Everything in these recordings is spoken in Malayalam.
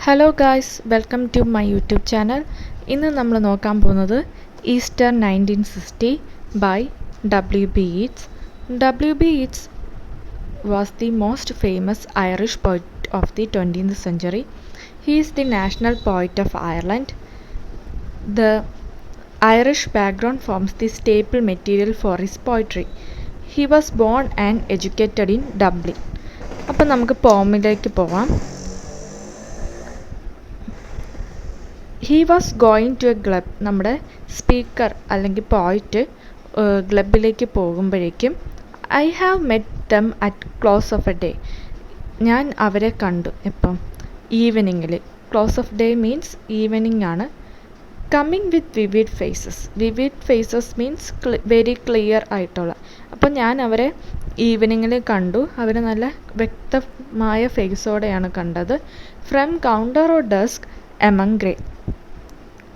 Hello guys, welcome to my YouTube channel. ഇന്ന് നമ്മൾ നോക്കാൻ പോകുന്നത് Easter 1960 by W.B. Yeats. W.B. Yeats was the most famous Irish poet of the 20th century. He is the national poet of Ireland. The Irish background forms the staple material for his poetry. He was born and educated in Dublin. അപ്പോൾ നമുക്ക് പോമിലേക്ക് പോവാം. He was going to a club. നമ്മുടെ സ്പീക്കർ അല്ലെങ്കിൽ പോയിറ്റ് ക്ലബിലേക്ക് പോകുമ്പോഴേക്കും I have met them at close of a day. ഞാൻ അവരെ കണ്ടു. എപ്പം? ഈവനിങ്ങിൽ. Close of day means evening ആണ്. Coming with vivid faces. Vivid faces means very clear ആയിട്ടുള്ള. അപ്പം ഞാൻ അവരെ ഈവനിങ്ങിൽ കണ്ടു. അവർ നല്ല വ്യക്തമായ ഫേസോടെയാണ് കണ്ടത്. From counter or desk among grey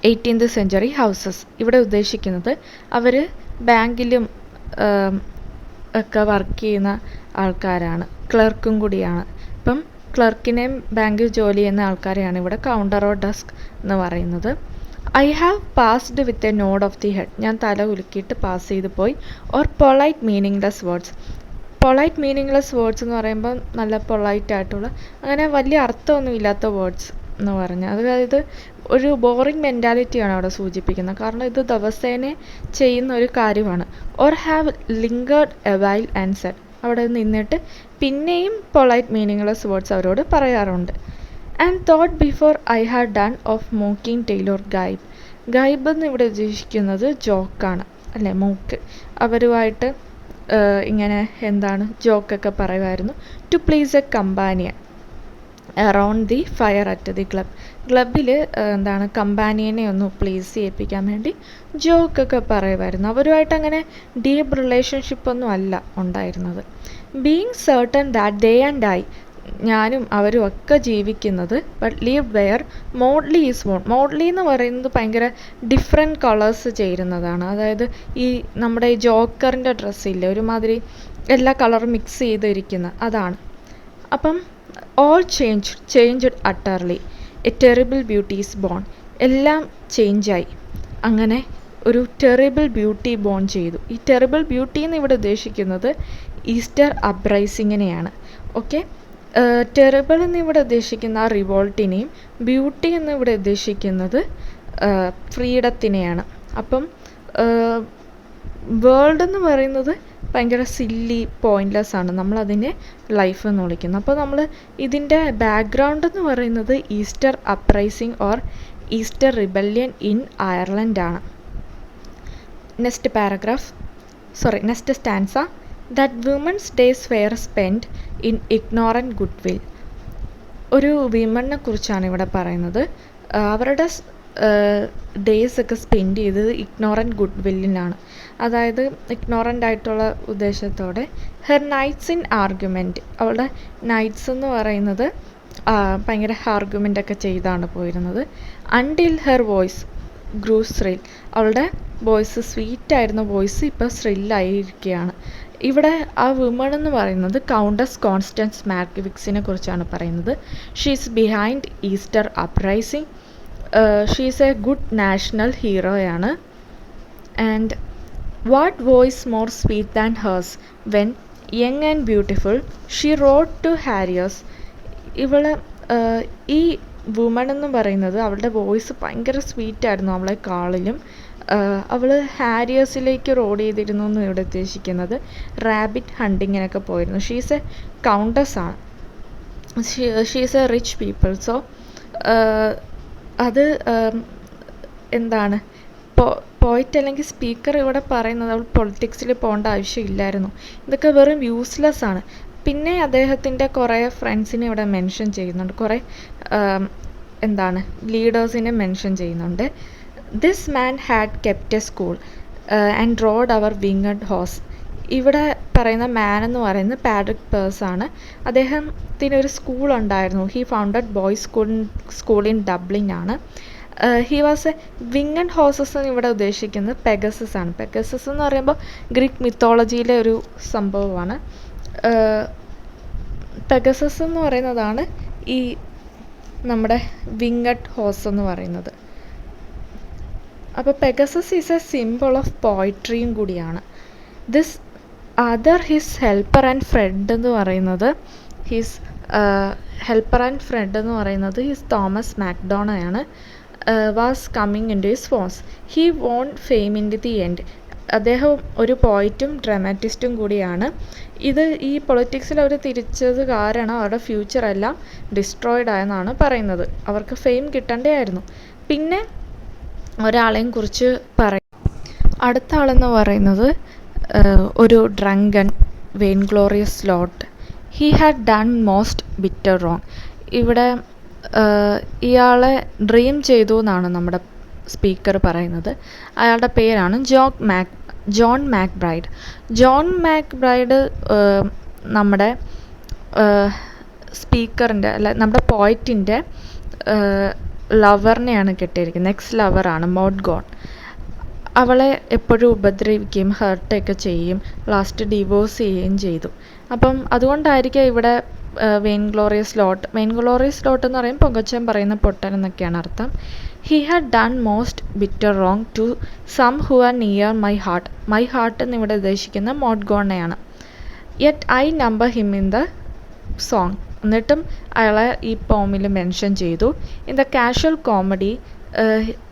18th century houses. ഇവിടെ ഉദ്ദേശിക്കുന്നത് അവർ ബാങ്കിലും ഒക്കെ വർക്ക് ചെയ്യുന്ന ആൾക്കാരാണ്, ക്ലർക്കും കൂടിയാണ്. അപ്പം ക്ലർക്കിനെയും ബാങ്കിൽ ജോലി ചെയ്യുന്ന ആൾക്കാരെയാണ് ഇവിടെ കൗണ്ടർ ഓർ ഡെസ്ക് എന്ന് പറയുന്നത്. I have passed with a node of the head. ഞാൻ തല ഉലുക്കിയിട്ട് പാസ് ചെയ്ത് പോയി. Or polite meaningless words. Polite meaningless words എന്ന് പറയുമ്പോൾ നല്ല പൊളൈറ്റ് ആയിട്ടുള്ള, അങ്ങനെ വലിയ അർത്ഥമൊന്നും ഇല്ലാത്ത വേർഡ്സ് എന്ന് പറഞ്ഞാൽ, അതായത് ഒരു ബോറിംഗ് മെൻറ്റാലിറ്റിയാണ് അവിടെ സൂചിപ്പിക്കുന്നത്. കാരണം ഇത് ദിവസേന ചെയ്യുന്ന ഒരു കാര്യമാണ്. Or have lingered a while and said. അവിടെ നിന്നിട്ട് പിന്നെയും പൊളൈറ്റ് മീനിങ്ലെസ് വേർഡ്സ് അവരോട് പറയാറുണ്ട്. And thought before I had done of mocking tale or gibe. Gibe എന്ന് ഇവിടെ ഉദ്ദേശിക്കുന്നത് ജോക്കാണ്, അല്ലേ? മൂക്ക്. അവരുമായിട്ട് ഇങ്ങനെ ജോക്കൊക്കെ പറയുമായിരുന്നു. To please a companion around the fire at the club. ക്ലബിൽ കമ്പാനിയനെ ഒന്ന് പ്ലീസ് ചെയ്യിപ്പിക്കാൻ വേണ്ടി ജോക്കൊക്കെ പറയുമായിരുന്നു. അവരുമായിട്ട് അങ്ങനെ ഡീപ്പ് റിലേഷൻഷിപ്പൊന്നും അല്ല ഉണ്ടായിരുന്നത്. Being certain that they and I, ഞാനും അവരും ഒക്കെ ജീവിക്കുന്നത്, but live where motley is worn. Motley എന്ന് പറയുന്നത് ഭയങ്കര ഡിഫറെൻറ്റ് കളേഴ്സ് ചേരുന്നതാണ്. അതായത് ഈ നമ്മുടെ ഈ ജോക്കറിൻ്റെ ഡ്രസ്സില്ലേ, ഒരുമാതിരി എല്ലാ കളറും മിക്സ് ചെയ്തിരിക്കുന്ന അതാണ്. അപ്പം all changed utterly, a terrible beauty is born. എല്ലാം ചേഞ്ചായി. അങ്ങനെ ഒരു ടെറിബിൾ ബ്യൂട്ടി ബോൺ ചെയ്തു. ഈ ടെറിബിൾ ബ്യൂട്ടി എന്ന് ഇവിടെ ഉദ്ദേശിക്കുന്നത് ഈസ്റ്റർ അപ്രൈസിങ്ങിനെയാണ്. ഓക്കെ, ടെറിബിൾ എന്നിവിടെ ഉദ്ദേശിക്കുന്ന ആ റിവോൾട്ടിനെയും ബ്യൂട്ടി എന്നിവിടെ ഉദ്ദേശിക്കുന്നത് ഫ്രീഡത്തിനെയാണ്. അപ്പം വേൾഡ് എന്ന് പറയുന്നത് ഭയങ്കര സില്ലി, പോയിൻറ്റ്ലെസ് ആണ്. നമ്മളതിനെ ലൈഫ് എന്ന് വിളിക്കുന്നു. അപ്പോൾ നമ്മൾ ഇതിൻ്റെ ബാക്ക്ഗ്രൗണ്ട് എന്ന് പറയുന്നത് Easter uprising or Easter rebellion in Ireland ആണ്. Next stanza. That women's days were spend in ignorant good will. ഒരു വിമണിനെ കുറിച്ചാണ് ഇവിടെ പറയുന്നത്. അവരുടെ ഡേയ്സ് ഒക്കെ സ്പെൻഡ് ചെയ്തത് ഇഗ്നോറൻറ്റ് ഗുഡ് വില്ലിനാണ്. അതായത് ഇഗ്നോറൻ്റ് ആയിട്ടുള്ള ഉദ്ദേശത്തോടെ. Her nights in argument. അവളുടെ നൈറ്റ്സ് എന്ന് പറയുന്നത് ഭയങ്കര ആർഗ്യുമെൻ്റ് ഒക്കെ ചെയ്താണ് പോയിരുന്നത്. Until her voice grew shrill. അവളുടെ വോയിസ്, സ്വീറ്റായിരുന്ന വോയിസ് ഇപ്പോൾ സ്രില്ലായിരിക്കുകയാണ്. ഇവിടെ ആ വുമൺ എന്ന് പറയുന്നത് കൗണ്ടസ് കോൺസ്റ്റൻസ് മാർക്കിവിക്സിനെ കുറിച്ചാണ് പറയുന്നത്. She's behind Easter uprising. She's a good national ഹീറോയാണ്. And what voice more sweet than hers when young and beautiful she rode to harriers. ഇവള് ഈ വുമൺ എന്ന് പറയുന്നത് അവളുടെ വോയിസ് ഭയങ്കര സ്വീറ്റായിരുന്നു അവളെക്കാളിലും. അവൾ ഹാരിയേഴ്സിലേക്ക് റോഡ് ചെയ്തിരുന്നു എന്ന് ഇവിടെ ഉദ്ദേശിക്കുന്നത് റാബിറ്റ് ഹണ്ടിങ്ങിനൊക്കെ പോയിരുന്നു. ഷീസ് എ കൗണ്ടസ് ആണ്. She's A rich people. So അത് പോയിറ്റ് അല്ലെങ്കിൽ സ്പീക്കർ ഇവിടെ പറയുന്നത് അവൾ പൊളിറ്റിക്സിൽ പോകേണ്ട ആവശ്യമില്ലായിരുന്നു. ഇതൊക്കെ വെറും യൂസ്ലെസ് ആണ്. പിന്നെ അദ്ദേഹത്തിൻ്റെ കുറേ ഫ്രണ്ട്സിനെ ഇവിടെ മെൻഷൻ ചെയ്യുന്നുണ്ട്. കുറേ ലീഡേഴ്സിനെ മെൻഷൻ ചെയ്യുന്നുണ്ട്. This man had kept a school and rode our winged horse. ഇവിടെ പറയുന്ന മാൻ എന്ന് പറയുന്നത് പാട്രിക് പേഴ്സ് ആണ്. അദ്ദേഹത്തിനൊരു സ്കൂളുണ്ടായിരുന്നു. He founded boys school in Dublin ആണ്. He was a winged horses എന്ന് ഇവിടെ ഉദ്ദേശിക്കുന്നത് പെഗസസ് ആണ്. പെഗസസ് എന്ന് പറയുമ്പോൾ ഗ്രീക്ക് മിത്തോളജിയിലെ ഒരു സംഭവമാണ്. പെഗസസ് എന്ന് പറയുന്നതാണ് ഈ നമ്മുടെ വിങ്ങഡ് ഹോസ് എന്ന് പറയുന്നത്. അപ്പോൾ Pegasus is a symbol of പോയിട്രിയും കൂടിയാണ്. This other his helper and friend എന്ന് പറയുന്നത് ഹിസ് തോമസ് മാക്ഡോണയാണ്. Was coming into his force. He won fame in the end. അദ്ദേഹം ഒരു പോയിറ്റും ഡ്രാമാറ്റിസ്റ്റും കൂടിയാണ്. ഈ പൊളിറ്റിക്സിൽ അവർ തിരിച്ചത് കാരണം അവരുടെ ഫ്യൂച്ചറെല്ലാം ഡിസ്ട്രോയിഡ് ആയെന്നാണ് പറയുന്നത്. അവർക്ക് ഫെയിം കിട്ടേണ്ടതായിരുന്നു. പിന്നെ ഒരാളെയും കുറിച്ച് അടുത്ത ആളെന്ന് പറയുന്നത് ഒരു drunken vainglorious lout. He had done most bitter wrong. ഇവിടെ ഇയാളെ ഡ്രീം ചെയ്തു എന്നാണ് നമ്മുടെ സ്പീക്കർ പറയുന്നത്. അയാളുടെ പേരാണ് ജോൺ മാക്ബ്രൈഡ്. ജോൺ മാക്ബ്രൈഡ് നമ്മുടെ സ്പീക്കറിൻ്റെ നമ്മുടെ പോയിറ്റിൻ്റെ ലവറിനെയാണ് കെട്ടിയിരിക്കുന്നത്. നെക്സ്റ്റ് ലവറാണ് മോഡ്ഗോൺ. അവളെ എപ്പോഴും ഉപദ്രവിക്കുകയും ഹർട്ടൊക്കെ ചെയ്യും. ലാസ്റ്റ് ഡിവോഴ്സ് ചെയ്യുകയും ചെയ്തു. അപ്പം അതുകൊണ്ടായിരിക്കും ഇവിടെ വെയിൻഗ്ലോറിയസ് ലോട്ട് എന്ന് പറയുമ്പോൾ പൊങ്കച്ചൻ പറയുന്ന പൊട്ടൻ എന്നൊക്കെയാണ് അർത്ഥം. He had done most bitter wrong to some who are near my heart എന്നിവിടെ ഉദ്ദേശിക്കുന്ന മോഡ്ഗോണെയാണ്. Yet I number him in the song. എന്നിട്ടും അയാളെ ഈ പോമിൽ മെൻഷൻ ചെയ്തു. ഇൻ ദ കാഷ്വൽ കോമഡി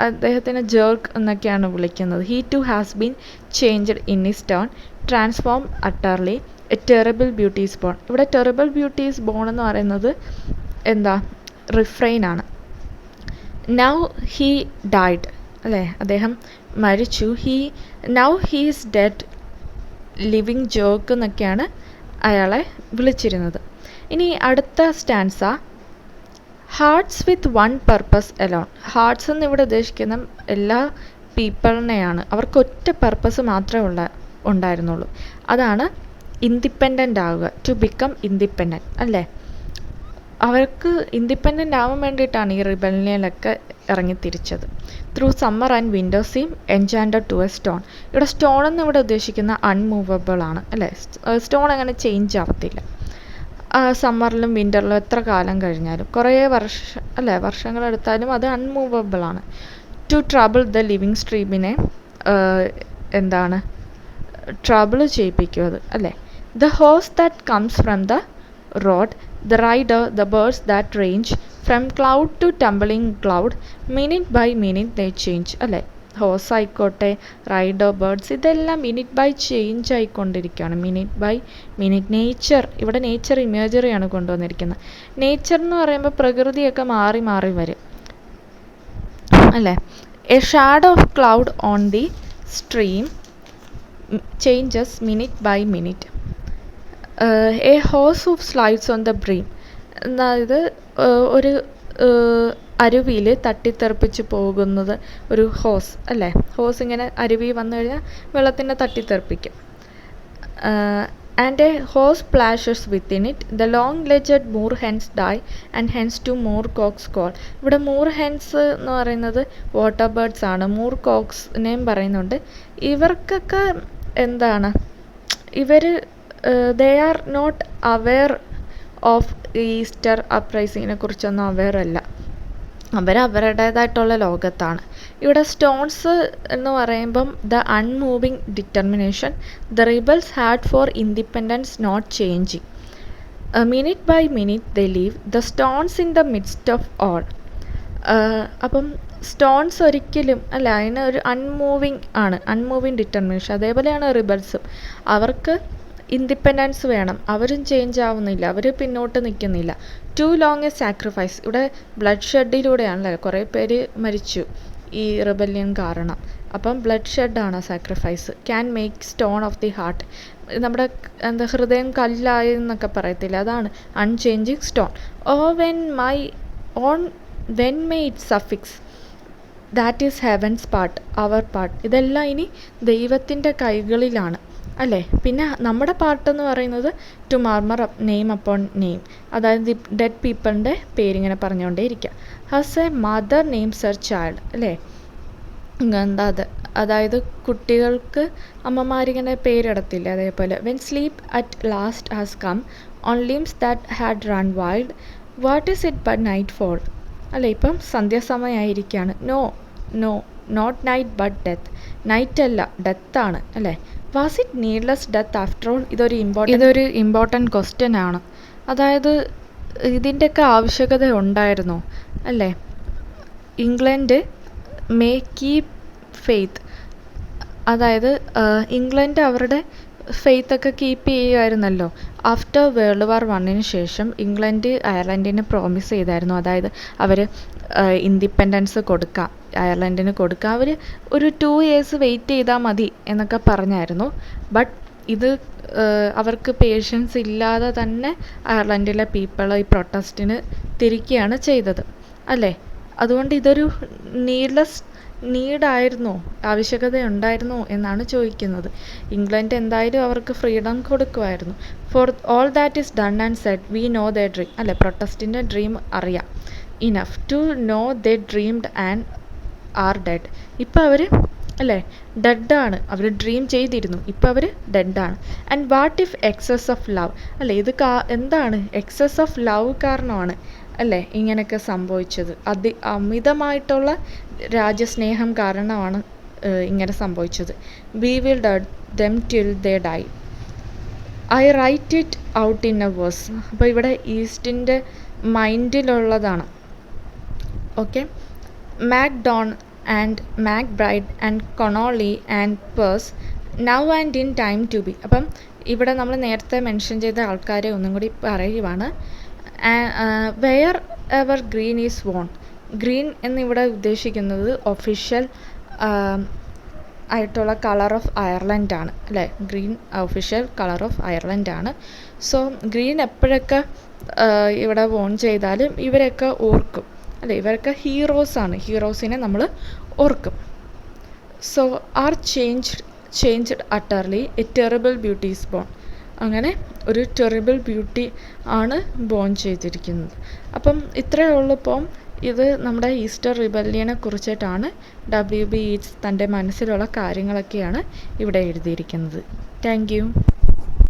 അദ്ദേഹത്തിന് ജേർക്ക് എന്നൊക്കെയാണ് വിളിക്കുന്നത്. He too has been changed in his turn, transform utterly, a terrible beauty is born. ഇവിടെ ടെറിബിൾ ബ്യൂട്ടി ഈസ് ബോൺ എന്ന് പറയുന്നത് റിഫ്രെയിനാണ്. നൗ ഹീ ഡൈഡ്, അല്ലേ, അദ്ദേഹം മരിച്ചു. Now he's dead, living jerk എന്നൊക്കെയാണ് അയാളെ വിളിച്ചിരുന്നത്. ഇനി അടുത്ത stanza, hearts with one purpose alone. Hearts എന്ന് ഇവിടെ ഉദ്ദേശിക്കുന്ന എല്ലാ പീപ്പിളിനെയാണ്. അവർക്ക് ഒറ്റ പർപ്പസ് മാത്രമേ ഉണ്ടായിരുന്നുള്ളൂ. അതാണ് ഇൻഡിപെൻഡൻ്റ് ആവുക, ടു ബിക്കം ഇൻഡിപെൻഡൻറ്റ്, അല്ലേ. അവർക്ക് ഇൻഡിപെൻഡൻ്റ് ആവാൻ വേണ്ടിയിട്ടാണ് ഈ റിബല്യനിലൊക്കെ ഇറങ്ങിത്തിരിച്ചത്. Through summer and winter seem enchanted to a stone. ഇവിടെ സ്റ്റോൺ എന്ന് ഇവിടെ ഉദ്ദേശിക്കുന്ന അൺമൂവബിൾ ആണ്, അല്ലേ. സ്റ്റോൺ അങ്ങനെ ചേഞ്ച് ആവത്തില്ല. സമ്മറിലും വിൻ്ററിലും എത്ര കാലം കഴിഞ്ഞാലും കുറേ വർഷങ്ങളെടുത്താലും അത് അൺമൂവബിൾ ആണ്. ടു ട്രബിൾ ദ ലിവിങ് സ്ട്രീമിനെ ട്രബിൾ ചെയ്യിപ്പിക്കും അത്, അല്ലേ. The horse that comes from the road, the rider, the birds that range from cloud to tumbling cloud, minute by minute they change, അല്ലേ. ഹോഴ്സ് ആയിക്കോട്ടെ, റൈഡർ, ബേർഡ്സ്, ഇതെല്ലാം മിനിറ്റ് ബൈ ചേഞ്ച് ആയിക്കൊണ്ടിരിക്കുകയാണ്. Minute by minute. നേച്ചർ, ഇവിടെ നേച്ചർ ഇമേജറിയാണ് കൊണ്ടുവന്നിരിക്കുന്നത്. നേച്ചർ എന്ന് പറയുമ്പോൾ പ്രകൃതിയൊക്കെ മാറി മാറി വരും, അല്ലേ. A shadow of cloud on the stream changes minute by minute. A horse hoof slides on the brim. അതായത് ഒരു അരുവിയിൽ തട്ടിത്തെറിപ്പിച്ച് പോകുന്നത് ഒരു ഹോസ്, അല്ലേ. ഹോസ് ഇങ്ങനെ അരുവി വന്നു കഴിഞ്ഞാൽ വെള്ളത്തിനെ തട്ടിത്തെറിപ്പിക്കും. And a horse plashes within it, the long legged moor hens dive and hens to moor cocks call. ഇവിടെ മൂർ ഹെൻസ് എന്ന് പറയുന്നത് വാട്ടർ ബേർഡ്സ് ആണ്. മൂർ കോക്സിനെയും പറയുന്നുണ്ട്. ഇവർക്കൊക്കെ they are not aware of Easter അപ്രൈസിങ്ങിനെ കുറിച്ചൊന്നും അവെയർ അല്ല. അവരുടേതായിട്ടുള്ള ലോകത്താണ്. ഇവിടെ സ്റ്റോൺസ് എന്ന് പറയുമ്പം the unmoving determination the rebels had for independence not changing. Minute by minute they live the stones in the midst of all. അപ്പം സ്റ്റോൺസ് ഒരിക്കലും അല്ല, അതിന് ഒരു അൺമൂവിങ് ഡിറ്റർമിനേഷൻ. അതേപോലെയാണ് റിബൽസും. അവർക്ക് ഇൻഡിപെൻഡൻസ് വേണം. അവരും ചേഞ്ച് ആവുന്നില്ല, അവർ പിന്നോട്ട് നിൽക്കുന്നില്ല. Too long a sacrifice. ഇവിടെ ബ്ലഡ് ഷെഡിലൂടെയാണല്ലേ കുറേ പേര് മരിച്ചു ഈ റിബല്യൻ കാരണം. അപ്പം ബ്ലഡ് ഷെഡാണ് sacrifice. Can make stone of the heart. നമ്മുടെ ഹൃദയം കല്ലായി എന്നൊക്കെ പറയത്തില്ല, അതാണ് unchanging stone. When may it suffice that is heaven's part, our part. ഇതെല്ലാം ഇനി ദൈവത്തിൻ്റെ കൈകളിലാണ്, അല്ലേ. പിന്നെ നമ്മുടെ പാർട്ടെന്ന് പറയുന്നത് to murmur name upon name, അതായത് ഡെഡ് പീപ്പിളിൻ്റെ പേരിങ്ങനെ പറഞ്ഞുകൊണ്ടേ ഇരിക്കുക. As a mother names her child, അല്ലേ. അതായത് കുട്ടികൾക്ക് അമ്മമാരിങ്ങനെ പേരിടത്തില്ലേ, അതേപോലെ. When sleep at last has come on limbs that had run wild, what is it but nightfall. അല്ലേ? ഇപ്പം സന്ധ്യാസമയമായിരിക്കുകയാണ്. No no not night but death. Night അല്ല, ഡെത്താണ് അല്ലേ? Was it needless death after all? ഇതൊരു ഇമ്പോർട്ടൻറ്റ് ക്വസ്റ്റ്യൻ ആണ്. അതായത് ഇതിൻ്റെയൊക്കെ ആവശ്യകത ഉണ്ടായിരുന്നോ അല്ലേ? ഇംഗ്ലണ്ട് മേ കീപ് ഫെയ്ത്ത്, അതായത് ഇംഗ്ലണ്ട് അവരുടെ ഫെയ്ത്തൊക്കെ കീപ്പ് ചെയ്യുമായിരുന്നല്ലോ. ആഫ്റ്റർ വേൾഡ് വാർ 1 ശേഷം ഇംഗ്ലണ്ട് അയർലൻഡിന് പ്രോമിസ് ചെയ്തായിരുന്നു, അതായത് അവർ ഇൻഡിപെൻഡൻസ് കൊടുക്കാം, അയർലൻഡിന് കൊടുക്കാം, അവർ ഒരു 2 years വെയിറ്റ് ചെയ്താൽ മതി എന്നൊക്കെ പറഞ്ഞായിരുന്നു. ബട്ട് ഇത് അവർക്ക് പേഷ്യൻസ് ഇല്ലാതെ തന്നെ അയർലൻഡിലെ പീപ്പിൾ ഈ പ്രൊട്ടസ്റ്റിന് തിരിക്കുകയാണ് ചെയ്തത് അല്ലേ? അതുകൊണ്ട് ഇതൊരു നീഡായിരുന്നോ, ആവശ്യകതയുണ്ടായിരുന്നോ എന്നാണ് ചോദിക്കുന്നത്. ഇംഗ്ലണ്ട് എന്തായാലും അവർക്ക് ഫ്രീഡം കൊടുക്കുമായിരുന്നു. For all that is done and said we know the dream അല്ലേ? പ്രൊട്ടസ്റ്റിൻ്റെ ഡ്രീം അറിയാം. Enough to know they dreamed and are dead. ഇപ്പം അവർ അല്ലേ ഡെഡാണ്, അവർ ഡ്രീം ചെയ്തിരുന്നു, ഇപ്പം അവർ ഡെഡാണ്. And what if excess of love അല്ലേ? ഇത് എന്താണ്? എക്സസ് ഓഫ് ലവ് കാരണമാണ് അല്ലേ ഇങ്ങനെയൊക്കെ സംഭവിച്ചത്. അമിതമായിട്ടുള്ള രാജ്യസ്നേഹം കാരണമാണ് ഇങ്ങനെ സംഭവിച്ചത്. We will dead them till they die. I write it out in a verse. അപ്പോൾ ഇവിടെ ഈസ്റ്റിൻ്റെ മൈൻഡിലുള്ളതാണ്. Okay. MacDonagh and MacBride and Connolly and Pearse now and in time to be. അപ്പം ഇവിടെ നമ്മൾ നേരത്തെ മെൻഷൻ ചെയ്ത ആൾക്കാരെ ഒന്നും കൂടി പറയുവാണ്. Wherever green is worn. Green എന്നിവിടെ ഉദ്ദേശിക്കുന്നത് ഒഫീഷ്യൽ ആയിട്ടുള്ള കളർ ഓഫ് അയർലൻഡ് ആണ് അല്ലേ? Green official colour of Ireland ആണ്. സോ ഗ്രീൻ എപ്പോഴൊക്കെ ഇവിടെ വോൺ ചെയ്താലും ഇവരൊക്കെ ഓർക്കും അല്ലേ? ഇവരൊക്കെ ഹീറോസാണ്, ഹീറോസിനെ നമ്മൾ ഓർക്കും. So are changed utterly a terrible beauty is born. അങ്ങനെ ഒരു ടെറിബിൾ ബ്യൂട്ടി ആണ് ബോൺ ചെയ്തിരിക്കുന്നത്. അപ്പം ഇത്രയേ ഉള്ളൂ. ഇപ്പം ഇത് നമ്മുടെ ഈസ്റ്റർ റിബല്യനെ കുറിച്ചിട്ടാണ് WB യീറ്റ്സ് തൻ്റെ മനസ്സിലുള്ള കാര്യങ്ങളൊക്കെയാണ് ഇവിടെ എഴുതിയിരിക്കുന്നത്. Thank you.